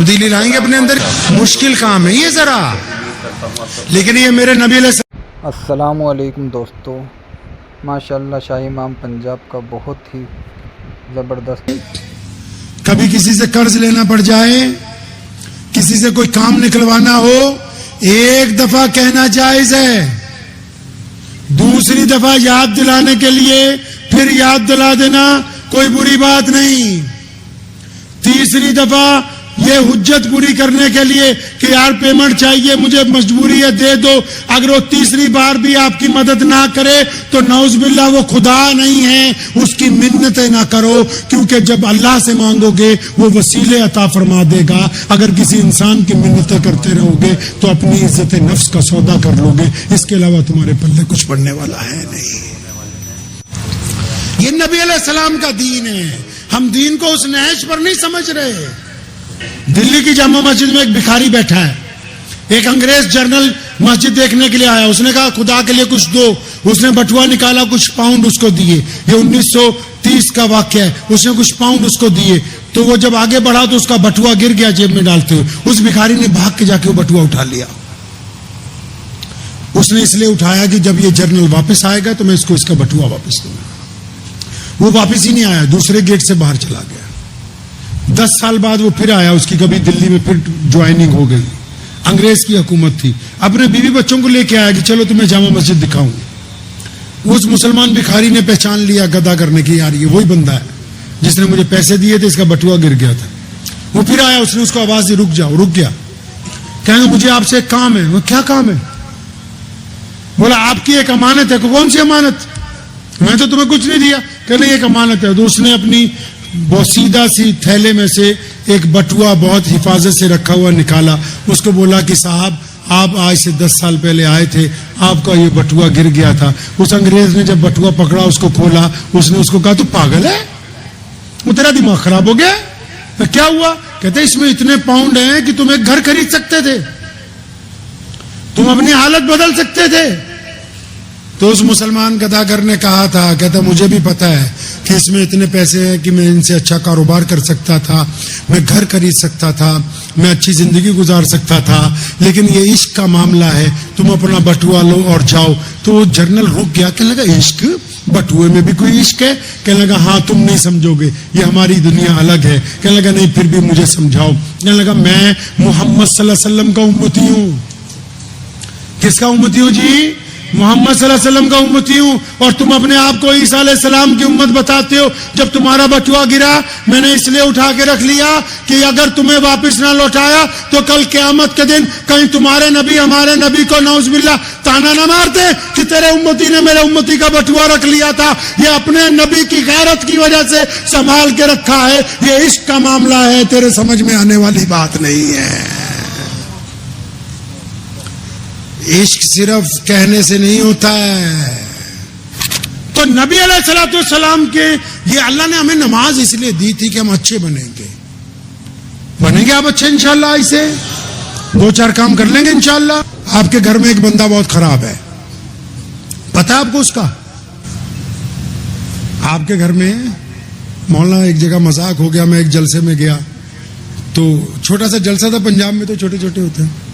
تبدیلی لائیں گے اپنے اندر. مشکل کام ہے یہ ذرا, لیکن یہ میرے نبی علیہ السلام. السلام علیکم دوستو. ماشاءاللہ شاہی امام پنجاب کا بہت ہی زبردست. کبھی کسی سے قرض لینا پڑ جائے, کسی سے کوئی کام نکلوانا ہو, ایک دفعہ کہنا جائز ہے, دوسری دفعہ یاد دلانے کے لیے پھر یاد دلا دینا کوئی بری بات نہیں, تیسری دفعہ یہ حجت پوری کرنے کے لیے کہ یار پیمنٹ چاہیے مجھے, مجبوری ہے دے دو, اگر وہ تیسری بار بھی آپ کی مدد نہ کرے تو نعوذ باللہ وہ خدا نہیں ہے, اس کی منتیں نہ کرو, کیونکہ جب اللہ سے مانگو گے وہ وسیلے عطا فرما دے گا. اگر کسی انسان کی منتیں کرتے رہو گے تو اپنی عزت نفس کا سودا کر لو گے, اس کے علاوہ تمہارے پلے کچھ پڑنے والا ہے نہیں. یہ نبی علیہ السلام کا دین ہے, ہم دین کو اس نہج پر نہیں سمجھ رہے. دلی کی جامع مسجد میں ایک بھکاری بیٹھا ہے, ایک انگریز جرنل مسجد دیکھنے کے لیے آیا, اس نے کہا خدا کے لیے کچھ دو, اس نے بٹوا نکالا, کچھ پاؤنڈ اس کو دیے. یہ 1930 کا واقعہ ہے, اس نے کچھ پاؤنڈ اس کو دیے, تو وہ جب آگے بڑھا تو اس کا بٹوا گر گیا جیب میں ڈالتے ہوئے. اس بھکاری نے بھاگ کے جا کے وہ بٹوا اٹھا لیا. اس نے اس لیے اٹھایا کہ جب یہ جرنل واپس آئے گا تو میں اس کو اس کا بٹوا واپس دوں گا. وہ واپس ہی نہیں آیا, دوسرے گیٹ سے باہر چلا گیا. 10 سال بعد وہ پھر آیا, اس کی کبھی دلی میں پھر جوائننگ ہو گئی. انگریز کی حکومت تھی, اپنے بیوی بچوں کو لے کے آیا کہ چلو تمہیں جامع مسجد دکھاؤں. اس مسلمان بھکاری نے پہچان لیا گدا کرنے کی, یار یہ وہی بندہ ہے جس نے مجھے پیسے دیے تھے, اس کا بٹوا گر گیا تھا. وہ پھر آیا, اس نے اس کو آواز دی رک جاؤ, رک گیا. کہیں گے مجھے آپ سے ایک کام ہے. وہ کیا کام ہے؟ بولا آپ کی ایک امانت ہے. کون سی امانت؟ میں تو تمہیں کچھ نہیں دیا. کہ نہیں ایک امانت ہے. تو اس نے اپنی بوسیدہ سی تھیلے میں سے ایک بٹوا بہت حفاظت سے رکھا ہوا نکالا. اس کو بولا کہ صاحب آپ آج سے 10 سال پہلے آئے تھے, آپ کا یہ بٹوا گر گیا تھا. اس انگریز نے جب بٹوا پکڑا, اس کو کھولا, اس نے اس کو کہا تو پاگل ہے, وہ تیرا دماغ خراب ہو گیا. کیا ہوا؟ کہتے اس میں اتنے پاؤنڈ ہیں کہ تم ایک گھر خرید سکتے تھے, تم اپنی حالت بدل سکتے تھے. تو اس مسلمان گداگر نے کہا تھا, کہتا مجھے بھی پتا ہے کہ اس میں اتنے پیسے ہیں کہ میں ان سے اچھا کاروبار کر سکتا تھا, میں گھر خرید سکتا تھا, میں اچھی زندگی گزار سکتا تھا, لیکن یہ عشق کا معاملہ ہے, تم اپنا بٹوا لو اور جاؤ. تو وہ جرنل رک گیا, کہنے لگا عشق, بٹوے میں بھی کوئی عشق ہے؟ کہنے لگا ہاں تم نہیں سمجھو گے, یہ ہماری دنیا الگ ہے. کہنے لگا نہیں پھر بھی مجھے سمجھاؤ. کہنے لگا میں محمد صلی اللہ علیہ وسلم کا امتی ہوں. کس کا امتی ہوں جی؟ محمد صلی اللہ علیہ وسلم کا امتی ہوں. اور تم اپنے آپ کو عیسیٰ علیہ السلام کی امت بتاتے ہو. جب تمہارا بٹوا گرا میں نے اس لیے اٹھا کے رکھ لیا کہ اگر تمہیں واپس نہ لوٹایا تو کل قیامت کے دن کہیں تمہارے نبی ہمارے نبی کو نعوذ باللہ تانا نہ مارتے کہ تیرے امتی نے میرے امتی کا بٹوا رکھ لیا تھا. یہ اپنے نبی کی غیرت کی وجہ سے سنبھال کے رکھا ہے. یہ عشق کا معاملہ ہے, تیرے سمجھ میں آنے والی بات نہیں ہے. عشق صرف کہنے سے نہیں ہوتا ہے. تو نبی علیہ الصلوۃ والسلام کے یہ اللہ نے ہمیں نماز اس لیے دی تھی کہ ہم اچھے بنیں گے آپ اچھے انشاءاللہ. ایسے 2-4 کام کر لیں گے انشاءاللہ. آپ کے گھر میں ایک بندہ بہت خراب ہے, پتہ ہے آپ کو اس کا؟ آپ کے گھر میں مولانا ایک جگہ مذاق ہو گیا, میں ایک جلسے میں گیا, تو چھوٹا سا جلسہ تھا, پنجاب میں تو چھوٹے چھوٹے ہوتے ہیں.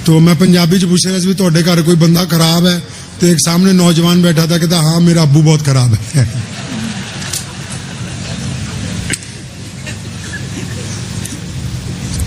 تو میں پنجابی پوچھ رہا بھی تھوڑے گھر کوئی بندہ خراب ہے؟ تو ایک سامنے نوجوان بیٹھا تھا, کہتا ہاں میرا ابو بہت خراب ہے.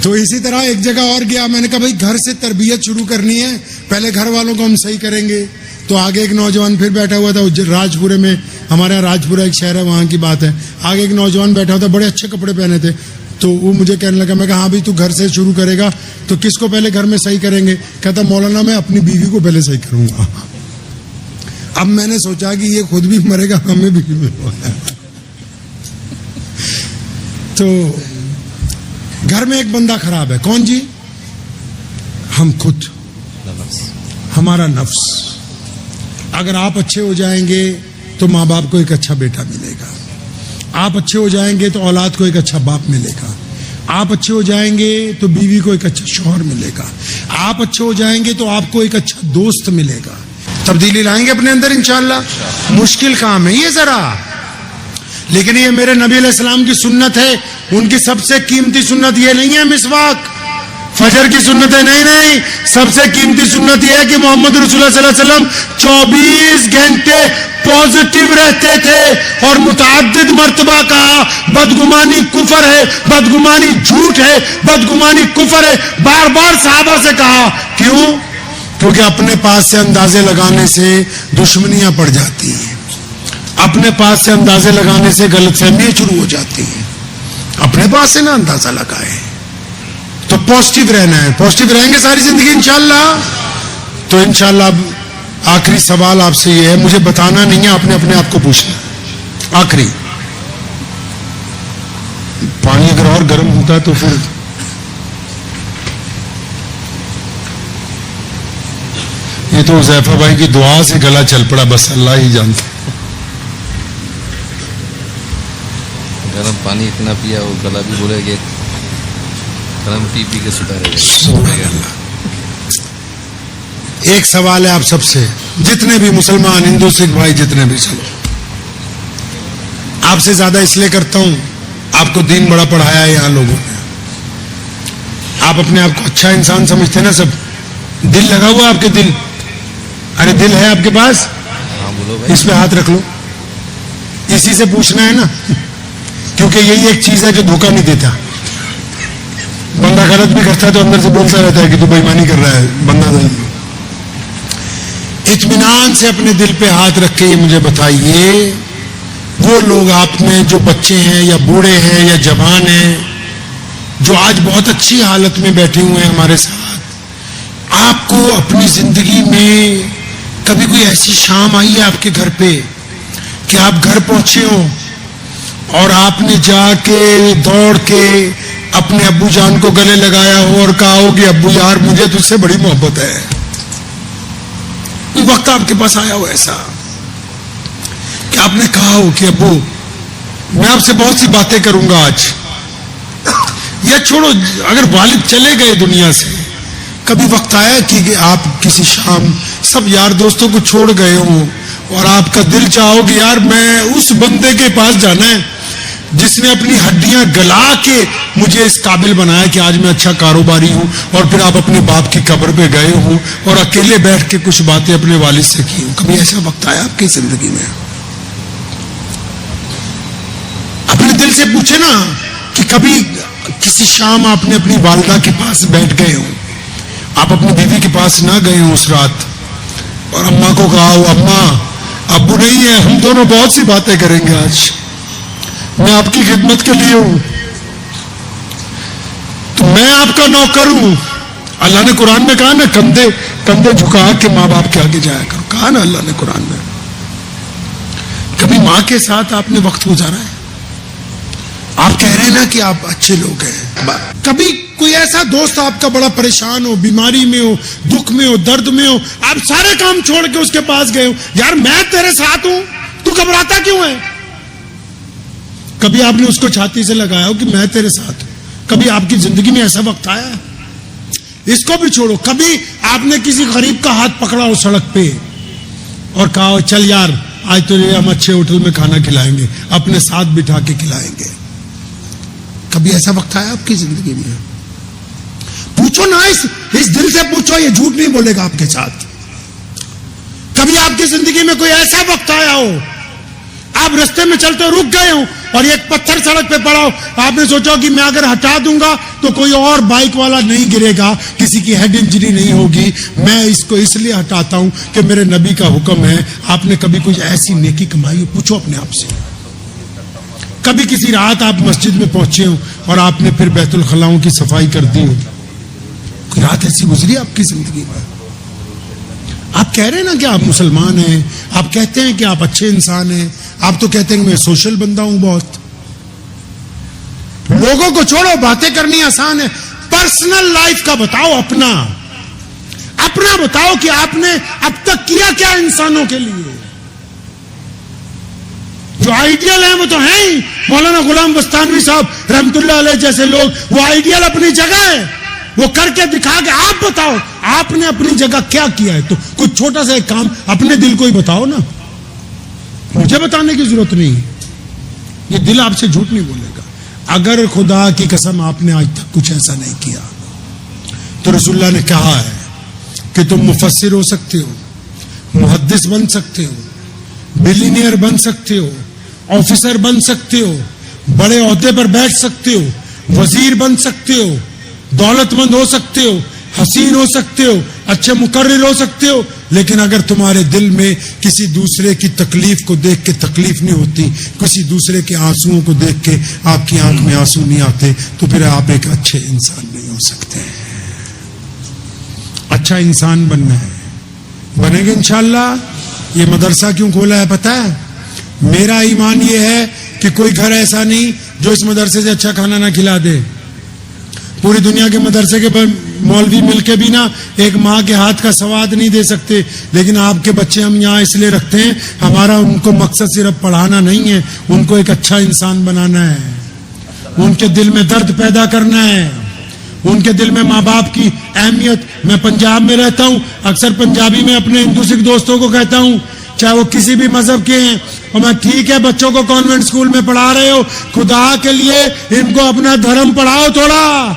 تو اسی طرح ایک جگہ اور گیا, میں نے کہا بھائی گھر سے تربیت شروع کرنی ہے, پہلے گھر والوں کو ہم صحیح کریں گے. تو آگے ایک نوجوان پھر بیٹھا ہوا تھا, راجپورے میں, ہمارے یہاں راجپورہ ایک شہر ہے وہاں کی بات ہے. آگے ایک نوجوان بیٹھا ہوا تھا, بڑے اچھے کپڑے پہنے تھے. تو وہ مجھے کہنے لگا, میں کہا ہاں بھائی تو گھر سے شروع کرے گا تو کس کو پہلے گھر میں صحیح کریں گے؟ کہتا مولانا میں اپنی بیوی کو پہلے صحیح کروں گا. اب میں نے سوچا کہ یہ خود بھی مرے گا, ہمیں بھی تو گھر میں ایک بندہ خراب ہے. کون جی؟ ہم خود, ہمارا نفس. اگر آپ اچھے ہو جائیں گے تو ماں باپ کو ایک اچھا بیٹا ملے گا, آپ اچھے ہو جائیں گے تو اولاد کو ایک اچھا باپ ملے گا, آپ اچھے ہو جائیں گے تو بیوی کو ایک اچھا شوہر ملے گا, آپ اچھے ہو جائیں گے تو آپ کو ایک اچھا دوست ملے گا. تبدیلی لائیں گے اپنے اندر انشاءاللہ. مشکل کام ہے یہ ذرا, لیکن یہ میرے نبی علیہ السلام کی سنت ہے. ان کی سب سے قیمتی سنت یہ نہیں ہے مسواک, فجر کی سنتیں نہیں, سب سے قیمتی سنت یہ ہے کہ محمد رسول اللہ صلی اللہ علیہ وسلم 24 گھنٹے پازیٹیو رہتے تھے, اور متعدد مرتبہ کہا بدگمانی کفر ہے, بدگمانی جھوٹ ہے, بدگمانی کفر ہے. بار بار صحابہ سے کہا. کیوں؟ کیونکہ اپنے پاس سے اندازے لگانے سے دشمنیاں پڑ جاتی ہیں, اپنے پاس سے اندازے لگانے سے غلط فہمیاں شروع ہو جاتی ہیں. اپنے پاس سے نہ اندازہ لگائیں, تو پازیٹیو رہنا ہے. پازیٹیو رہیں گے ساری زندگی انشاءاللہ. تو انشاءاللہ اب آخری سوال آپ سے یہ ہے, مجھے بتانا نہیں ہے, آپ نے اپنے آپ کو پوچھنا. آخری, پانی اگر اور گرم ہوتا ہے تو پھر یہ تو حذیفہ بھائی کی دعا سے گلا چل پڑا, بس اللہ ہی جانتا. گرم پانی اتنا پیا وہ گلا بھی بولے کہ گرم پی پی کے سدھارے گا. ایک سوال ہے آپ سب سے, جتنے بھی مسلمان ہندو سکھ بھائی جتنے بھی, چلو آپ سے زیادہ اس لیے کرتا ہوں, آپ کو دین بڑا پڑھایا ہے یہاں لوگوں نے, آپ اپنے آپ کو اچھا انسان سمجھتے ہیں نا سب. دل لگا ہوا آپ کے دل, ارے دل ہے آپ کے پاس, ہاں بولو بھائی. اس پہ ہاتھ رکھ لو. اسی سے پوچھنا ہے نا, کیونکہ یہی ایک چیز ہے جو دھوکہ نہیں دیتا. بندہ غلط بھی کرتا ہے تو اندر سے بولتا رہتا ہے کہ تو بے ایمانی کر رہا ہے, بندہ نہیں. اطمینان سے اپنے دل پہ ہاتھ رکھ کے یہ مجھے بتائیے, وہ لوگ آپ میں جو بچے ہیں یا بوڑھے ہیں یا جوان ہیں جو آج بہت اچھی حالت میں بیٹھے ہوئے ہیں ہمارے ساتھ, آپ کو اپنی زندگی میں کبھی کوئی ایسی شام آئی ہے آپ کے گھر پہ کہ آپ گھر پہنچے ہو اور آپ نے جا کے دوڑ کے اپنے ابو جان کو گلے لگایا ہو اور کہا ہو کہ ابو یار مجھے تجھ سے بڑی محبت ہے. کوئی وقت آپ کے پاس آیا ہو ایسا کہ آپ نے کہا ہو کہ ابو میں آپ سے بہت سی باتیں کروں گا آج, یا چھوڑو اگر والد چلے گئے دنیا سے, کبھی وقت آیا کہ آپ کسی شام سب یار دوستوں کو چھوڑ گئے ہوں اور آپ کا دل چاہو کہ یار میں اس بندے کے پاس جانا ہے جس نے اپنی ہڈیاں گلا کے مجھے اس قابل بنایا کہ آج میں اچھا کاروباری ہوں, اور پھر آپ اپنے باپ کی قبر پہ گئے ہوں اور اکیلے بیٹھ کے کچھ باتیں اپنے والد سے کی ہوں. کبھی ایسا وقت آیا آپ کی زندگی میں؟ اپنے دل سے پوچھے نا کہ کبھی کسی شام آپ نے اپنی والدہ کے پاس بیٹھ گئے ہوں, آپ اپنی بیوی کے پاس نہ گئے ہوں اس رات, اور اماں کو کہا ہو اماں ابو نہیں ہے, ہم دونوں بہت سی باتیں کریں گے, آج میں آپ کی خدمت کے لیے ہوں, تو میں آپ کا نوکر ہوں. اللہ نے قرآن میں کہا نا کندھے جھکا کے ماں باپ کے آگے جایا کرو, کہا نا اللہ نے قرآن میں. کبھی ماں کے ساتھ آپ نے وقت گزارا ہے؟ آپ کہہ رہے ہیں نا کہ آپ اچھے لوگ ہیں, کبھی کوئی ایسا دوست آپ کا بڑا پریشان ہو, بیماری میں ہو, دکھ میں ہو, درد میں ہو, آپ سارے کام چھوڑ کے اس کے پاس گئے ہو, یار میں تیرے ساتھ ہوں, تو گھبراتا کیوں ہے؟ کبھی آپ نے اس کو چھاتی سے لگایا ہو کہ میں تیرے ساتھ ہوں؟ کبھی آپ کی زندگی میں ایسا وقت آیا ہے؟ اس کو بھی چھوڑو, کبھی آپ نے کسی غریب کا ہاتھ پکڑا ہو سڑک پہ اور کہا ہو چل یار آج تو ہم اچھے ہوٹل میں کھانا کھلائیں گے, اپنے ساتھ بٹھا کے کھلائیں گے؟ کبھی ایسا وقت آیا آپ کی زندگی میں؟ پوچھو نا, اس دل سے پوچھو, یہ جھوٹ نہیں بولے گا آپ کے ساتھ. کبھی آپ کی زندگی میں کوئی ایسا وقت آیا ہو, آپ رستے میں چلتے رک گئے ہو اور ایک پتھر سڑک پہ پڑا ہو, آپ نے سوچا کہ میں اگر ہٹا دوں گا تو کوئی اور بائک والا نہیں گرے گا, کسی کی ہیڈ انجری نہیں ہوگی, میں اس کو اس لیے ہٹاتا ہوں کہ میرے نبی کا حکم ہے. آپ نے کبھی کوئی ایسی نیکی کمائی ہو؟ پوچھو اپنے آپ سے. کبھی کسی رات آپ مسجد میں پہنچے ہو اور آپ نے پھر بیت الخلاؤں کی صفائی کر دی ہو؟ کوئی رات ایسی گزری آپ کی زندگی میں؟ آپ کہہ رہے ہیں نا کہ آپ مسلمان ہیں, آپ کہتے ہیں کہ آپ اچھے انسان ہیں, آپ تو کہتے ہیں کہ میں سوشل بندہ ہوں بہت. لوگوں کو چھوڑو, باتیں کرنی آسان ہے, پرسنل لائف کا بتاؤ, اپنا بتاؤ کہ آپ نے اب تک کیا کیا انسانوں کے لیے. جو آئیڈیل ہیں وہ تو ہیں ہی, مولانا غلام بستانوی صاحب رحمت اللہ علیہ جیسے لوگ, وہ آئیڈیل اپنی جگہ ہے, وہ کر کے دکھا کے آپ بتاؤ آپ نے اپنی جگہ کیا کیا ہے. تو کچھ چھوٹا سا ایک کام اپنے دل کو ہی بتاؤ نا, مجھے بتانے کی ضرورت نہیں. یہ دل آپ سے جھوٹ نہیں بولے گا. اگر خدا کی قسم آپ نے آج تک کچھ ایسا نہیں کیا تو رسول اللہ نے کہا ہے کہ تم مفسر ہو سکتے ہو, محدث بن سکتے ہو, بلینئر بن سکتے ہو, آفیسر بن سکتے ہو, بڑے عہدے پر بیٹھ سکتے ہو, وزیر بن سکتے ہو, دولت مند ہو سکتے ہو, حسین ہو سکتے ہو, اچھے مقرر ہو سکتے ہو, لیکن اگر تمہارے دل میں کسی دوسرے کی تکلیف کو دیکھ کے تکلیف نہیں ہوتی, کسی دوسرے کے آنسوؤں کو دیکھ کے آپ کی آنکھ میں آنسو نہیں آتے, تو پھر آپ ایک اچھے انسان نہیں ہو سکتے. اچھا انسان بننا ہے, بنیں گے انشاءاللہ. یہ مدرسہ کیوں کھولا ہے پتہ ہے؟ میرا ایمان یہ ہے کہ کوئی گھر ایسا نہیں جو اس مدرسے سے اچھا کھانا نہ کھلا دے. پوری دنیا کے مدرسے کے مولوی مل کے بھی نا ایک ماں کے ہاتھ کا سواد نہیں دے سکتے, لیکن آپ کے بچے ہم یہاں اس لیے رکھتے ہیں, ہمارا ان کو مقصد صرف پڑھانا نہیں ہے, ان کو ایک اچھا انسان بنانا ہے, ان کے دل میں درد پیدا کرنا ہے, ان کے دل میں ماں باپ کی اہمیت. میں پنجاب میں رہتا ہوں, اکثر پنجابی میں اپنے ہندو سکھ دوستوں کو کہتا ہوں, چاہے وہ کسی بھی مذہب کے ہیں, اور میں ٹھیک ہے بچوں کو کانوینٹ اسکول میں پڑھا رہے ہو, خدا کے لیے ان کو اپنا دھرم پڑھاؤ تھوڑا.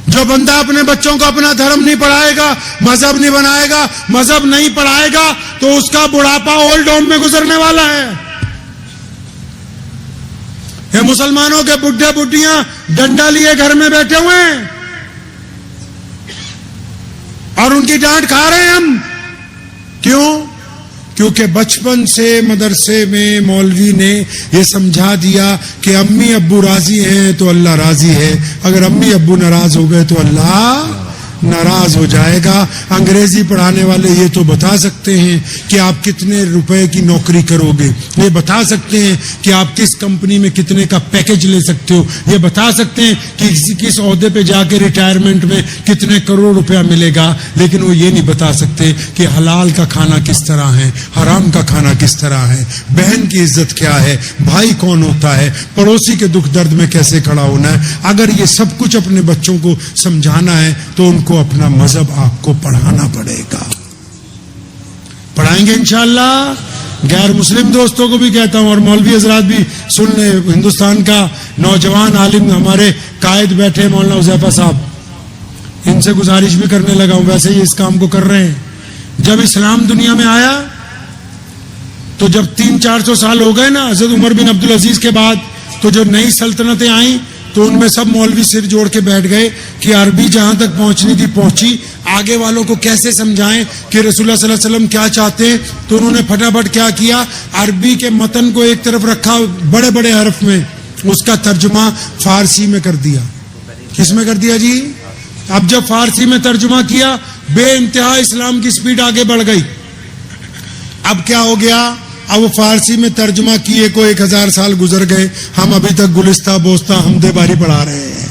جو بندہ اپنے بچوں کو اپنا دھرم نہیں پڑھائے گا, مذہب نہیں بنائے گا, مذہب نہیں پڑھائے گا, تو اس کا بڑھاپا اولڈ ہوم میں گزرنے والا ہے. یہ مسلمانوں کے بڈھے بڈھیاں ڈنڈا لیے گھر میں بیٹھے ہوئے ہیں اور ان کی ڈانٹ کھا رہے ہیں ہم. کیوں؟ کیونکہ بچپن سے مدرسے میں مولوی نے یہ سمجھا دیا کہ امی ابو راضی ہیں تو اللہ راضی ہے, اگر امی ابو ناراض ہو گئے تو اللہ ناراض ہو جائے گا. انگریزی پڑھانے والے یہ تو بتا سکتے ہیں کہ آپ کتنے روپے کی نوکری کرو گے, یہ بتا سکتے ہیں کہ آپ کس کمپنی میں کتنے کا پیکج لے سکتے ہو, یہ بتا سکتے ہیں کہ کس عہدے پہ جا کے ریٹائرمنٹ میں کتنے کروڑ روپیہ ملے گا, لیکن وہ یہ نہیں بتا سکتے کہ حلال کا کھانا کس طرح ہے, حرام کا کھانا کس طرح ہے, بہن کی عزت کیا ہے, بھائی کون ہوتا ہے, پڑوسی کے دکھ درد میں کیسے کھڑا ہونا ہے. اگر یہ سب کچھ اپنے بچوں کو سمجھانا ہے تو ان کو اپنا مذہب آپ کو پڑھانا پڑے گا. پڑھائیں گے انشاءاللہ. غیر مسلم دوستوں کو بھی کہتا ہوں, اور مولوی حضرات بھی سن لیں, ہندوستان کا نوجوان عالم ہمارے قائد بیٹھے مولانا حذیفہ صاحب, ان سے گزارش بھی کرنے لگا ہوں, ویسے ہی اس کام کو کر رہے ہیں. جب اسلام دنیا میں آیا تو جب 300-400 سال ہو گئے نا حضرت عمر بن عبدالعزیز کے بعد, تو جو نئی سلطنتیں آئیں تو ان میں سب مولوی سر جوڑ کے بیٹھ گئے کہ عربی جہاں تک پہنچنی تھی پہنچی, آگے والوں کو کیسے سمجھائیں کہ رسول اللہ صلی اللہ علیہ وسلم کیا چاہتے ہیں. تو انہوں نے پھٹافٹ کیا کیا, عربی کے متن کو ایک طرف رکھا بڑے بڑے حرف میں, اس کا ترجمہ فارسی میں کر دیا. کس میں کر دیا جی؟ اب جب فارسی میں ترجمہ کیا, بے انتہا اسلام کی سپیڈ آگے بڑھ گئی. اب کیا ہو گیا, اب وہ فارسی میں ترجمہ کیے کو 1000 سال گزر گئے, ہم ابھی تک گلستہ بوستہ حمد باری پڑھا رہے ہیں.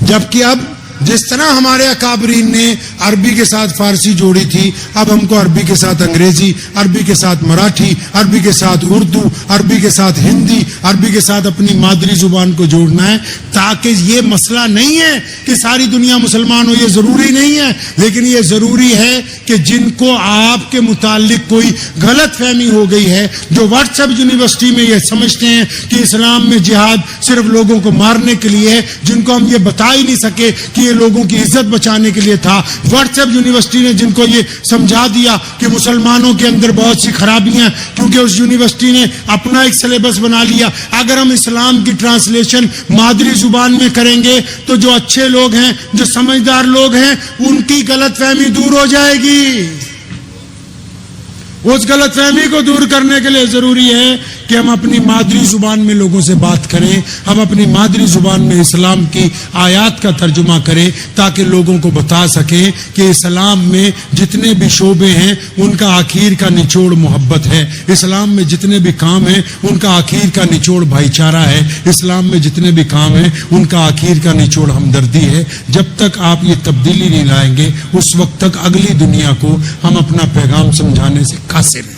جبکہ اب جس طرح ہمارے اکابرین نے عربی کے ساتھ فارسی جوڑی تھی, اب ہم کو عربی کے ساتھ انگریزی, عربی کے ساتھ مراٹھی, عربی کے ساتھ اردو, عربی کے ساتھ ہندی, عربی کے ساتھ اپنی مادری زبان کو جوڑنا ہے. تاکہ یہ مسئلہ نہیں ہے کہ ساری دنیا مسلمان ہو, یہ ضروری نہیں ہے, لیکن یہ ضروری ہے کہ جن کو آپ کے متعلق کوئی غلط فہمی ہو گئی ہے, جو واٹس ایپ یونیورسٹی میں یہ سمجھتے ہیں کہ اسلام میں جہاد صرف لوگوں کو مارنے کے لیے ہے, جن کو ہم یہ بتا ہی نہیں سکے کہ یہ لوگوں کی عزت بچانے کے لیے تھا. واٹس ایپ یونیورسٹی نے جن کو یہ سمجھا دیا کہ مسلمانوں کے اندر بہت سی خرابیاں, کیونکہ اس یونیورسٹی نے اپنا ایک سلیبس بنا لیا. اگر ہم اسلام کی ٹرانسلیشن مادری زبان میں کریں گے تو جو اچھے لوگ ہیں, جو سمجھدار لوگ ہیں, ان کی غلط فہمی دور ہو جائے گی. اس غلط فہمی کو دور کرنے کے لیے ضروری ہے کہ ہم اپنی مادری زبان میں لوگوں سے بات کریں, ہم اپنی مادری زبان میں اسلام کی آیات کا ترجمہ کریں, تاکہ لوگوں کو بتا سکیں کہ اسلام میں جتنے بھی شعبے ہیں ان کا آخر کا نچوڑ محبت ہے, اسلام میں جتنے بھی کام ہیں ان کا آخر کا نچوڑ بھائی چارہ ہے, اسلام میں جتنے بھی کام ہیں ان کا آخر کا نچوڑ ہمدردی ہے. جب تک آپ یہ تبدیلی نہیں لائیں گے, اس وقت تک اگلی دنیا کو ہم اپنا پیغام سمجھانے سے قاصر ہیں.